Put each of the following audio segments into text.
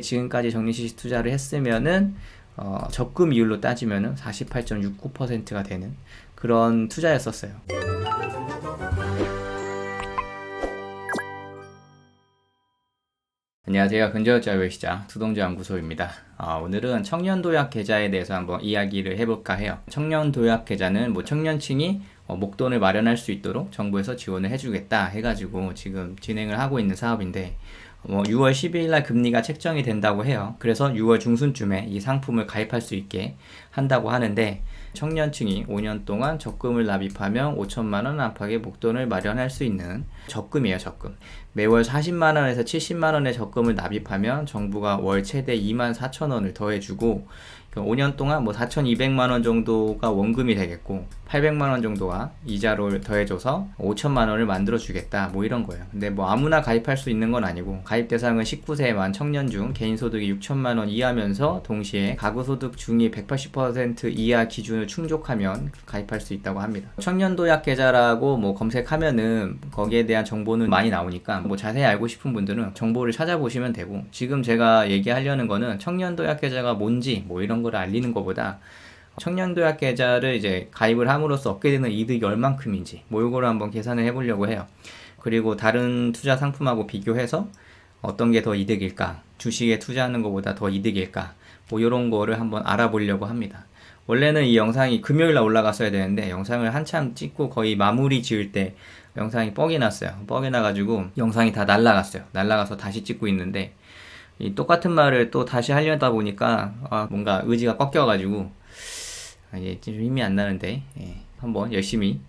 지금까지 정리시식 투자를 했으면은 적금 이율로 따지면은 48.69%가 되는 그런 투자였었어요. 안녕하세요. 근저자유시장 두동자연구소입니다. 오늘은 청년도약 계좌에 대해서 한번 이야기를 해볼까 해요. 청년도약 계좌는 청년층이 목돈을 마련할 수 있도록 정부에서 지원을 해주겠다 해가지고 지금 진행을 하고 있는 사업인데 6월 12일 날 금리가 책정이 된다고 해요. 그래서 6월 중순쯤에 이 상품을 가입할 수 있게 한다고 하는데, 청년층이 5년 동안 적금을 납입하면 5천만 원 안팎의 목돈을 마련할 수 있는 적금이에요. 적금. 매월 40만 원에서 70만 원의 적금을 납입하면 정부가 월 최대 2만 4천 원을 더해주고 5년 동안 4,200만 원 정도가 원금이 되겠고 800만 원 정도가 이자를 더해줘서 5천만 원을 만들어주겠다 이런 거예요. 근데 아무나 가입할 수 있는 건 아니고, 가입 대상은 19세 만 청년 중 개인소득이 6천만 원 이하면서 동시에 가구소득 중위 180% 이하 기준을 충족하면 가입할 수 있다고 합니다. 청년도약 계좌라고 검색하면은 거기에 대한 정보는 많이 나오니까 자세히 알고 싶은 분들은 정보를 찾아보시면 되고, 지금 제가 얘기하려는 거는 청년도약 계좌가 뭔지 이런 걸 알리는 것보다 청년도약 계좌를 이제 가입을 함으로써 얻게 되는 이득이 얼만큼인지 이거를 한번 계산을 해보려고 해요. 그리고 다른 투자 상품하고 비교해서 어떤 게 더 이득일까, 주식에 투자하는 것보다 더 이득일까, 이런 거를 한번 알아보려고 합니다. 원래는 이 영상이 금요일날 올라갔어야 되는데 영상을 한참 찍고 거의 마무리 지을 때 영상이 뻑이 났어요. 뻑이 나가지고 영상이 다 날라갔어요. 날라가서 다시 찍고 있는데, 이 똑같은 말을 또 다시 하려다 보니까 뭔가 의지가 꺾여가지고 이제 좀 힘이 안 나는데, 한번 열심히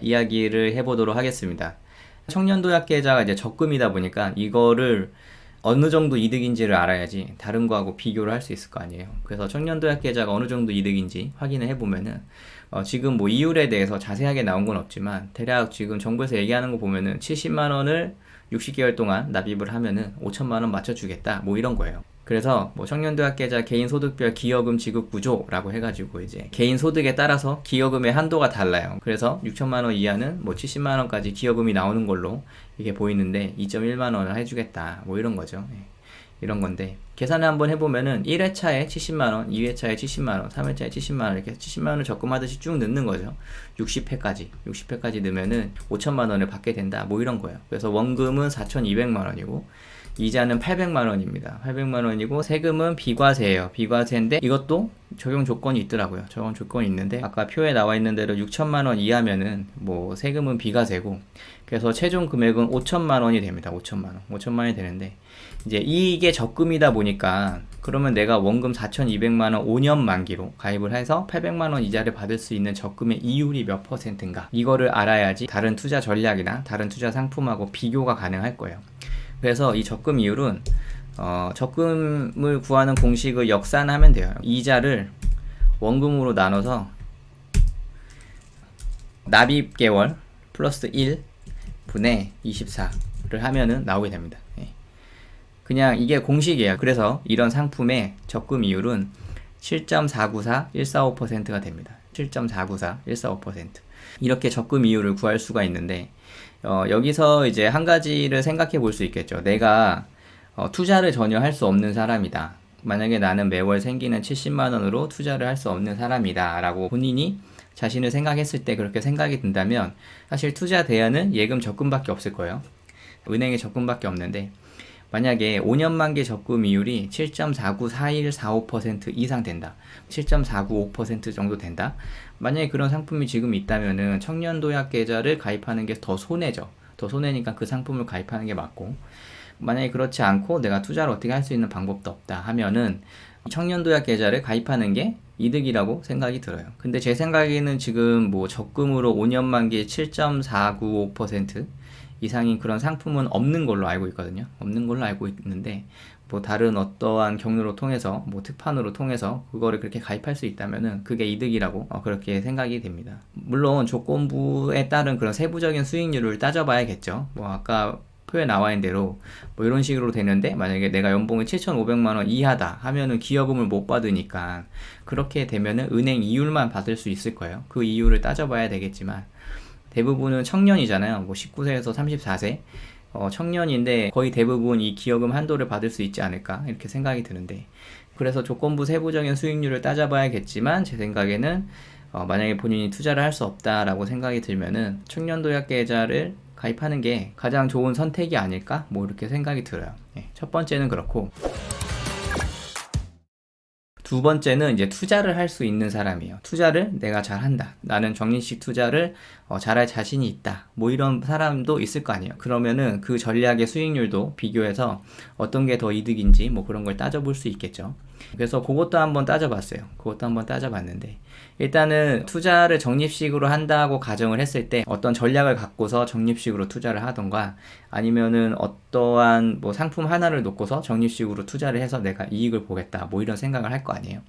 이야기를 해보도록 하겠습니다. 청년도약 계좌가 이제 적금이다 보니까 이거를 어느 정도 이득인지를 알아야지 다른 거하고 비교를 할 수 있을 거 아니에요. 그래서 청년도약 계좌가 어느 정도 이득인지 확인을 해보면은 지금 이율에 대해서 자세하게 나온 건 없지만 대략 지금 정부에서 얘기하는 거 보면은 70만 원을 60개월 동안 납입을 하면은 5천만 원 맞춰주겠다 이런 거예요. 그래서 청년도약 계좌 개인 소득별 기여금 지급 구조라고 해가지고 이제 개인 소득에 따라서 기여금의 한도가 달라요. 그래서 6천만 원 이하는 70만 원까지 기여금이 나오는 걸로 이게 보이는데 2.1만 원을 해주겠다 이런 거죠. 이런 건데 계산을 한번 해보면은 1회차에 70만원, 2회차에 70만원, 3회차에 70만원 이렇게 70만원을 적금하듯이 쭉 넣는 거죠. 60회까지 넣으면은 5천만원을 받게 된다 이런 거예요. 그래서 원금은 4,200만원이고 이자는 800만원입니다. 800만원이고 세금은 비과세예요. 비과세인데 이것도 적용 조건이 있더라고요. 적용 조건이 있는데 아까 표에 나와 있는 대로 6천만원 이하면은 세금은 비과세고, 그래서 최종 금액은 5천만원이 됩니다. 5천만원이 되는데 이제 이게 적금이다 보니까 그러면 내가 원금 4,200만원 5년 만기로 가입을 해서 800만원 이자를 받을 수 있는 적금의 이율이 몇 %인가, 이거를 알아야지 다른 투자 전략이나 다른 투자 상품하고 비교가 가능할 거예요. 그래서 이 적금 이율은 적금을 구하는 공식을 역산하면 돼요. 이자를 원금으로 나눠서 납입 개월 플러스 1 분의 24를 하면은 나오게 됩니다. 그냥 이게 공식이에요. 그래서 이런 상품의 적금 이율은 7.494-145%가 됩니다. 7.494-145%. 이렇게 적금 이율을 구할 수가 있는데, 여기서 이제 한 가지를 생각해 볼 수 있겠죠. 내가 투자를 전혀 할 수 없는 사람이다. 만약에 나는 매월 생기는 70만 원으로 투자를 할 수 없는 사람이다 라고 본인이 자신을 생각했을 때 그렇게 생각이 든다면 사실 투자 대안은 예금 적금밖에 없을 거예요. 은행의 적금밖에 없는데, 만약에 5년 만기 적금 이율이 7.494145% 이상 된다. 7.495% 정도 된다. 만약에 그런 상품이 지금 있다면은 청년도약 계좌를 가입하는 게 더 손해죠. 더 손해니까 그 상품을 가입하는 게 맞고, 만약에 그렇지 않고 내가 투자를 어떻게 할 수 있는 방법도 없다 하면은 청년도약 계좌를 가입하는 게 이득이라고 생각이 들어요. 근데 제 생각에는 지금 적금으로 5년 만기 7.495% 이상인 그런 상품은 없는 걸로 알고 있거든요. 없는 걸로 알고 있는데 다른 어떠한 경로로 통해서 특판으로 통해서 그거를 그렇게 가입할 수 있다면은 그게 이득이라고 그렇게 생각이 됩니다. 물론 조건부에 따른 그런 세부적인 수익률을 따져봐야겠죠. 아까 표에 나와 있는 대로 이런 식으로 되는데, 만약에 내가 연봉이 7,500만원 이하다 하면은 기여금을 못 받으니까 그렇게 되면은 은행 이율만 받을 수 있을 거예요. 그 이율을 따져봐야 되겠지만 대부분은 청년이잖아요. 19세에서 34세 청년인데 거의 대부분 이 기여금 한도를 받을 수 있지 않을까 이렇게 생각이 드는데, 그래서 조건부 세부적인 수익률을 따져봐야겠지만 제 생각에는 만약에 본인이 투자를 할 수 없다라고 생각이 들면은 청년도약계좌를 가입하는 게 가장 좋은 선택이 아닐까 뭐 이렇게 생각이 들어요. 첫 번째는 그렇고, 두 번째는 이제 투자를 할 수 있는 사람이에요. 투자를 내가 잘한다. 나는 적립식 투자를 잘할 자신이 있다. 뭐 이런 사람도 있을 거 아니에요. 그러면은 그 전략의 수익률도 비교해서 어떤 게 더 이득인지 뭐 그런 걸 따져볼 수 있겠죠. 그래서 그것도 한번 따져봤어요. 그것도 한번 따져봤는데, 일단은 투자를 적립식으로 한다고 가정을 했을 때 어떤 전략을 갖고서 적립식으로 투자를 하던가, 아니면은 어떠한 뭐 상품 하나를 놓고서 적립식으로 투자를 해서 내가 이익을 보겠다 뭐 이런 생각을 할 거 아니에요.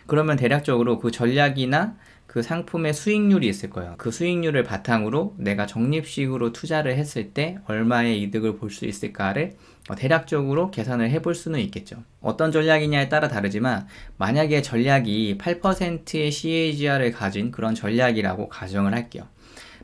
그러면 대략적으로 그 전략이나 그 상품의 수익률이 있을 거예요. 그 수익률을 바탕으로 내가 적립식으로 투자를 했을 때 얼마의 이득을 볼 수 있을까를 대략적으로 계산을 해볼 수는 있겠죠. 어떤 전략이냐에 따라 다르지만, 만약에 전략이 8%의 CAGR을 가진 그런 전략이라고 가정을 할게요.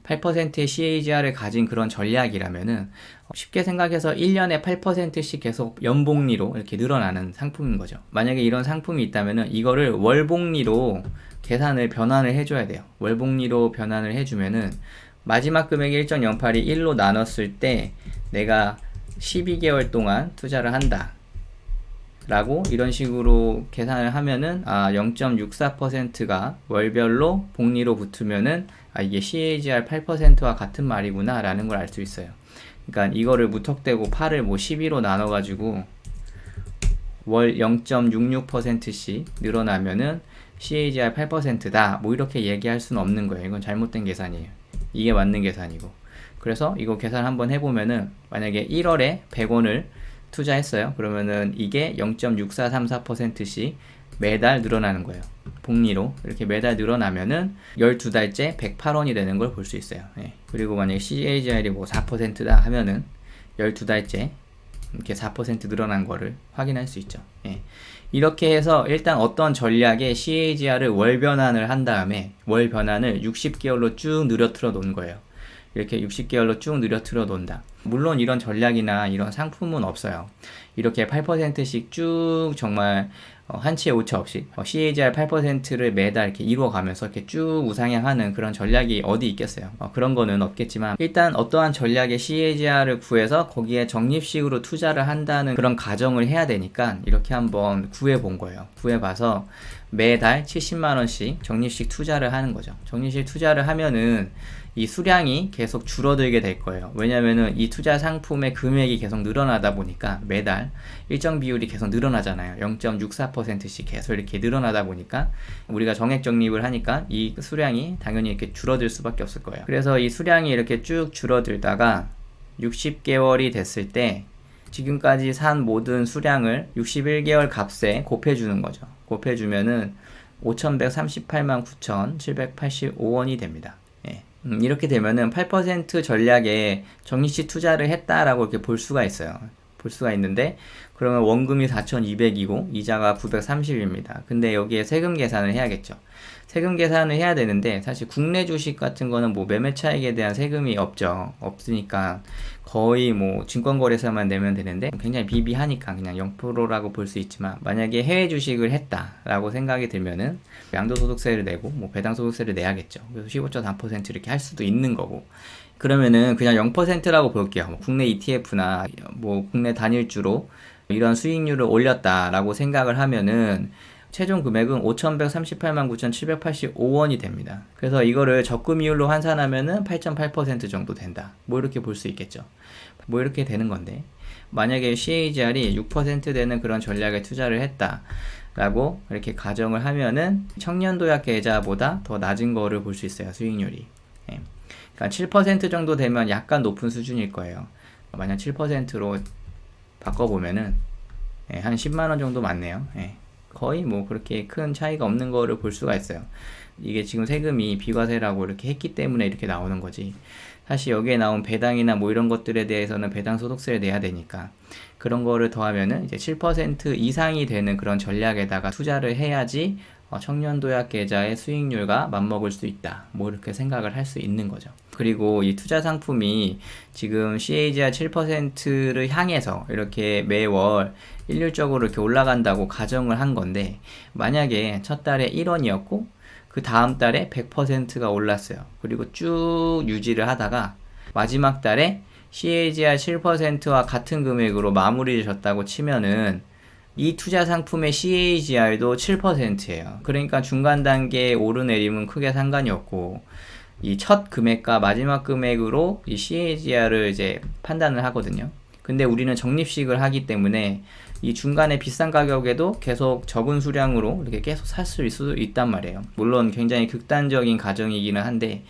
8%의 CAGR을 가진 그런 전략이라면은 쉽게 생각해서 1년에 8%씩 계속 연복리로 이렇게 늘어나는 상품인 거죠. 만약에 이런 상품이 있다면은 이거를 월복리로 계산을 변환을 해줘야 돼요. 월복리로 변환을 해주면은 마지막 금액이 1.08이 1로 나눴을 때 내가 12개월 동안 투자를 한다 라고 이런 식으로 계산을 하면은 0.64%가 월별로 복리로 붙으면은 이게 CAGR 8%와 같은 말이구나 라는 걸 알 수 있어요. 그러니까 이거를 무턱대고 8을 뭐 12로 나눠 가지고 월 0.66%씩 늘어나면은 CAGR 8%다 뭐 이렇게 얘기할 수는 없는 거예요. 이건 잘못된 계산이에요. 이게 맞는 계산이고. 그래서 이거 계산 한번 해보면은 만약에 1월에 100원을 투자했어요. 그러면은 이게 0.6434%씩 매달 늘어나는 거예요. 복리로 이렇게 매달 늘어나면은 12달째 108원이 되는 걸 볼 수 있어요. 그리고 만약에 CAGR이 뭐 4%다 하면은 12달째 이렇게 4% 늘어난 거를 확인할 수 있죠. 이렇게 해서 일단 어떤 전략의 CAGR을 월 변환을 한 다음에 월 변환을 60개월로 쭉 늘어뜨려 놓은 거예요. 이렇게 60개월로 쭉 늘어뜨려 놓는다. 물론 이런 전략이나 이런 상품은 없어요. 이렇게 8%씩 쭉 정말 한치의 오차 없이 CAGR 8%를 매달 이렇게 이루어가면서 이렇게 쭉 우상향하는 그런 전략이 어디 있겠어요. 그런 거는 없겠지만, 일단 어떠한 전략의 CAGR을 구해서 거기에 적립식으로 투자를 한다는 그런 가정을 해야 되니까 이렇게 한번 구해본 거예요. 구해봐서 매달 70만원씩 적립식 투자를 하는 거죠. 적립식 투자를 하면은 이 수량이 계속 줄어들게 될 거예요. 왜냐면은 이 투자 상품의 금액이 계속 늘어나다 보니까 매달 일정 비율이 계속 늘어나잖아요. 0.64%씩 계속 이렇게 늘어나다 보니까 우리가 정액 적립을 하니까 이 수량이 당연히 이렇게 줄어들 수밖에 없을 거예요. 그래서 이 수량이 이렇게 쭉 줄어들다가 60개월이 됐을 때 지금까지 산 모든 수량을 61개월 값에 곱해주는 거죠. 곱해주면은 5,138만 9,785원이 됩니다. 이렇게 되면은 8% 전략에 적립식 투자를 했다라고 이렇게 볼 수가 있어요. 볼 수가 있는데, 그러면 원금이 4,200이고 이자가 930입니다. 근데 여기에 세금 계산을 해야겠죠. 세금 계산을 해야 되는데, 사실 국내 주식 같은 거는 뭐 매매 차익에 대한 세금이 없으니까 거의 뭐 증권거래소만 내면 되는데 굉장히 비비하니까 그냥 0%라고 볼 수 있지만, 만약에 해외 주식을 했다라고 생각이 들면은 양도소득세를 내고 뭐 배당소득세를 내야겠죠. 그래서 15.4% 이렇게 할 수도 있는 거고, 그러면은 그냥 0%라고 볼게요. 뭐 국내 ETF나 뭐 국내 단일주로 이런 수익률을 올렸다라고 생각을 하면은 최종 금액은 5,138만 9,785원이 됩니다. 그래서 이거를 적금이율로 환산하면은 8.8% 정도 된다. 뭐 이렇게 볼 수 있겠죠. 뭐 이렇게 되는 건데, 만약에 CAGR이 6% 되는 그런 전략에 투자를 했다라고 이렇게 가정을 하면은 청년도약 계좌보다 더 낮은 거를 볼 수 있어요. 수익률이. 그러니까 7% 정도 되면 약간 높은 수준일 거예요. 만약 7%로 바꿔보면은 한 10만원 정도 맞네요. 거의 뭐 그렇게 큰 차이가 없는 거를 볼 수가 있어요. 이게 지금 세금이 비과세라고 이렇게 했기 때문에 이렇게 나오는 거지, 사실 여기에 나온 배당이나 뭐 이런 것들에 대해서는 배당 소득세를 내야 되니까 그런 거를 더하면은 이제 7% 이상이 되는 그런 전략에다가 투자를 해야지 청년도약 계좌의 수익률과 맞먹을 수 있다. 뭐 이렇게 생각을 할 수 있는 거죠. 그리고 이 투자 상품이 지금 CAGR 7%를 향해서 이렇게 매월 일률적으로 이렇게 올라간다고 가정을 한 건데, 만약에 첫 달에 1원이었고 그 다음 달에 100%가 올랐어요. 그리고 쭉 유지를 하다가 마지막 달에 CAGR 7%와 같은 금액으로 마무리되셨다고 치면은 이 투자 상품의 CAGR도 7%예요. 그러니까 중간 단계의 오르내림은 크게 상관이 없고, 이 첫 금액과 마지막 금액으로 이 CAGR을 이제 판단을 하거든요. 근데 우리는 적립식을 하기 때문에 이 중간에 비싼 가격에도 계속 적은 수량으로 이렇게 계속 살 수 있단 말이에요. 물론 굉장히 극단적인 가정이기는 한데,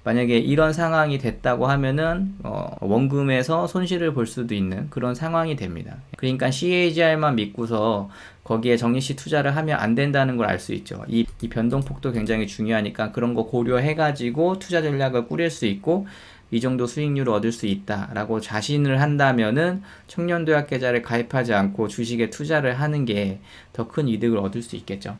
만약에 이런 상황이 됐다고 하면은 원금에서 손실을 볼 수도 있는 그런 상황이 됩니다. 그러니까 CAGR만 믿고서 거기에 적립식 투자를 하면 안 된다는 걸 알 수 있죠. 이 변동폭도 굉장히 중요하니까 그런 거 고려해가지고 투자 전략을 꾸릴 수 있고, 이 정도 수익률을 얻을 수 있다라고 자신을 한다면은 청년도약 계좌를 가입하지 않고 주식에 투자를 하는 게 더 큰 이득을 얻을 수 있겠죠.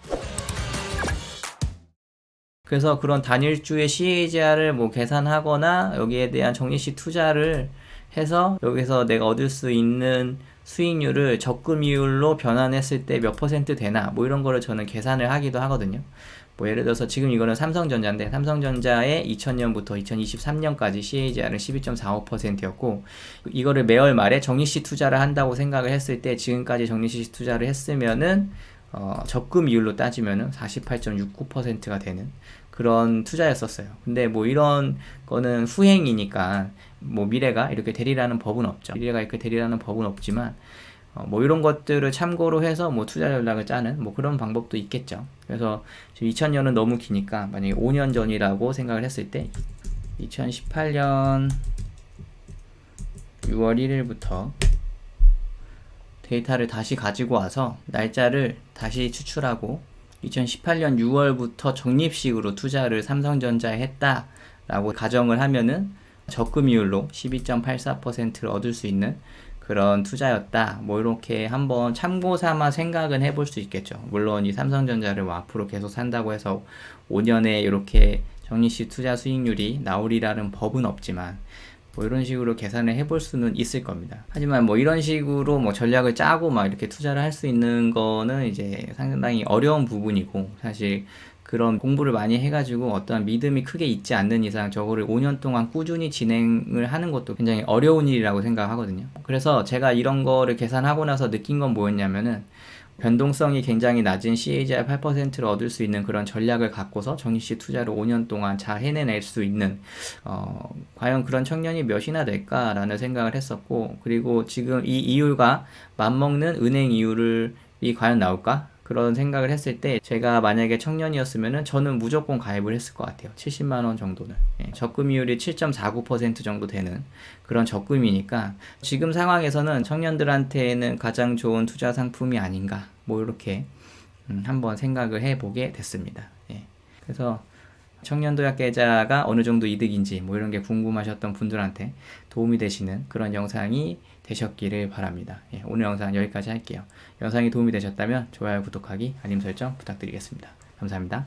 그래서 그런 단일주의 CAGR을 뭐 계산하거나 여기에 대한 적립식 투자를 해서 여기서 내가 얻을 수 있는 수익률을 적금이율로 변환했을 때 몇 퍼센트 되나 뭐 이런 거를 저는 계산을 하기도 하거든요. 뭐 예를 들어서 지금 이거는 삼성전자인데, 삼성전자의 2000년부터 2023년까지 CAGR은 12.45%였고 이거를 매월 말에 적립식 투자를 한다고 생각을 했을 때 지금까지 적립식 투자를 했으면은 적금 이율로 따지면은 48.69%가 되는 그런 투자였었어요. 근데 뭐 이런 거는 후행이니까 뭐 미래가 이렇게 되리라는 법은 없죠. 미래가 이렇게 되리라는 법은 없지만 뭐 이런 것들을 참고로 해서 뭐 투자 전략을 짜는 뭐 그런 방법도 있겠죠. 그래서 지금 2000년은 너무 기니까 만약에 5년 전이라고 생각을 했을 때 2018년 6월 1일부터 데이터를 다시 가지고 와서 날짜를 다시 추출하고 2018년 6월부터 적립식으로 투자를 삼성전자에 했다라고 가정을 하면은 적금이율로 12.84%를 얻을 수 있는 그런 투자였다. 뭐 이렇게 한번 참고 삼아 생각은 해볼 수 있겠죠. 물론 이 삼성전자를 뭐 앞으로 계속 산다고 해서 5년에 이렇게 적립식 투자 수익률이 나오리라는 법은 없지만 뭐 이런 식으로 계산을 해볼 수는 있을 겁니다. 하지만 뭐 이런 식으로 뭐 전략을 짜고 막 이렇게 투자를 할 수 있는 거는 이제 상당히 어려운 부분이고, 사실 그런 공부를 많이 해가지고 어떤 믿음이 크게 있지 않는 이상 저거를 5년 동안 꾸준히 진행을 하는 것도 굉장히 어려운 일이라고 생각하거든요. 그래서 제가 이런 거를 계산하고 나서 느낀 건 뭐였냐면은, 변동성이 굉장히 낮은 CAGR 8%를 얻을 수 있는 그런 전략을 갖고서 적립식 투자를 5년 동안 잘 해내낼 수 있는 과연 그런 청년이 몇이나 될까라는 생각을 했었고, 그리고 지금 이 이율과 맞먹는 은행 이율이 과연 나올까? 그런 생각을 했을 때 제가 만약에 청년이었으면은 저는 무조건 가입을 했을 것 같아요. 70만 원 정도는. 적금이율이 7.49% 정도 되는 그런 적금이니까 지금 상황에서는 청년들한테는 가장 좋은 투자 상품이 아닌가, 뭐 이렇게 한번 생각을 해보게 됐습니다. 그래서 청년도약 계좌가 어느 정도 이득인지 뭐 이런 게 궁금하셨던 분들한테 도움이 되시는 그런 영상이 되셨기를 바랍니다. 오늘 영상은 여기까지 할게요. 영상이 도움이 되셨다면 좋아요, 구독하기, 알림 설정 부탁드리겠습니다. 감사합니다.